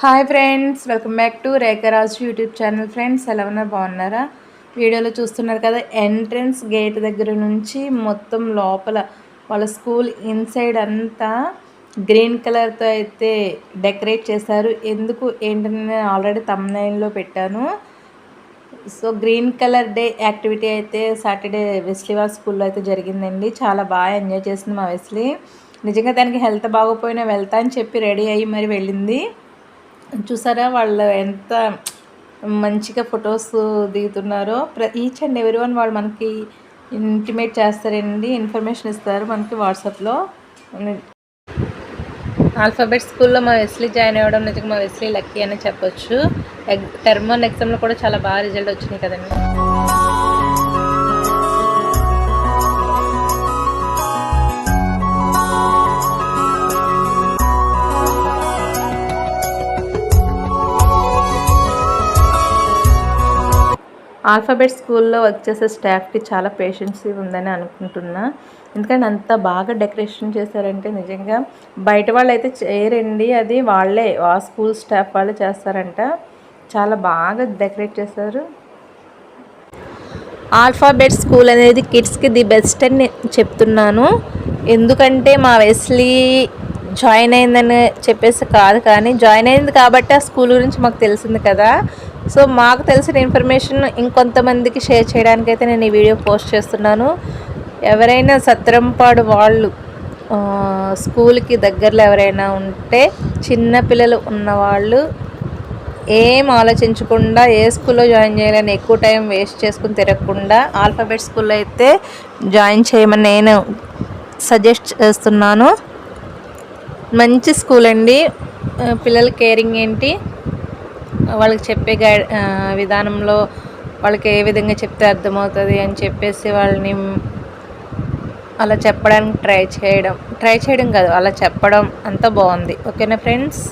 Hi friends, welcome back to Rekharaju YouTube channel. Friends ఎలా ఉన్నారు, బాగున్నారా? వీడియోలో చూస్తున్నారు కదా, ఎంట్రన్స్ గేట్ దగ్గర నుంచి మొత్తం లోపల వాళ్ళ స్కూల్ ఇన్సైడ్ అంతా గ్రీన్ కలర్తో అయితే డెకరేట్ చేశారు. ఎందుకు ఏంటని నేను ఆల్రెడీ థంబ్నెయిల్లో పెట్టాను. So green colour day activity అయితే సాటర్డే వెస్లీ వాళ్ళ స్కూల్లో అయితే జరిగిందండి. చాలా బాగా ఎంజాయ్ చేసింది మా వెస్లీ. నిజంగా దానికి హెల్త్ బాగోపోయినా వెళ్తా అని చెప్పి రెడీ అయ్యి మరి వెళ్ళింది. చూసారా వాళ్ళు ఎంత మంచిగా ఫొటోస్ దిగుతున్నారో. ఈచ్ అండ్ ఎవరీ వన్ వాళ్ళు మనకి ఇంటిమేట్ చేస్తారండి, ఇన్ఫర్మేషన్ ఇస్తారు మనకి వాట్సాప్లో. ఆల్ఫాబెట్ స్కూల్లో మా వెస్లీ జాయిన్ అవ్వడం నిజంగా మా వెస్లీ లక్కీ అని చెప్పొచ్చు. టర్మ్ 1 ఎగ్జామ్లో కూడా చాలా బాగా రిజల్ట్ వచ్చినాయి కదండి. ఆల్ఫాబెట్ స్కూల్లో వర్క్ చేసే స్టాఫ్కి చాలా పేషెన్సీ ఉందని అనుకుంటున్నా. ఎందుకంటే అంత బాగా డెకరేషన్ చేశారంటే నిజంగా బయట వాళ్ళు అయితే చేయరండి, అది వాళ్ళే ఆ స్కూల్ స్టాఫ్ వాళ్ళే చేస్తారంట. చాలా బాగా డెకరేట్ చేశారు. ఆల్ఫాబెట్ స్కూల్ అనేది కిడ్స్కి ది బెస్ట్ అని చెప్తున్నాను. ఎందుకంటే మా వెస్లీ జాయిన్ అయిందని చెప్పేసి కాదు, కానీ జాయిన్ అయింది కాబట్టి ఆ స్కూల్ గురించి మాకు తెలిసింది కదా. సో మాకు తెలిసిన ఇన్ఫర్మేషన్ ఇంకొంతమందికి షేర్ చేయడానికి అయితే నేను ఈ వీడియో పోస్ట్ చేస్తున్నాను. ఎవరైనా సత్రంపాడు వాళ్ళు స్కూల్కి దగ్గరలో ఎవరైనా ఉంటే, చిన్నపిల్లలు ఉన్నవాళ్ళు ఏం ఆలోచించకుండా ఏ స్కూల్లో జాయిన్ చేయాలని ఎక్కువ టైం వేస్ట్ చేసుకుని తిరగకుండా ఆల్ఫాబెట్ స్కూల్లో అయితే జాయిన్ చేయమని నేను సజెస్ట్ చేస్తున్నాను. మంచి స్కూల్ అండి. పిల్లల కేరింగ్ ఏంటి, వాళ్ళకి చెప్పే విధానంలో వాళ్ళకి ఏ విధంగా చెప్తే అర్థమవుతుంది అని చెప్పేసి వాళ్ళని అలా చెప్పడానికి ట్రై చేయడం కాదు, అలా చెప్పడం అంతా బాగుంది. ఓకేనా ఫ్రెండ్స్?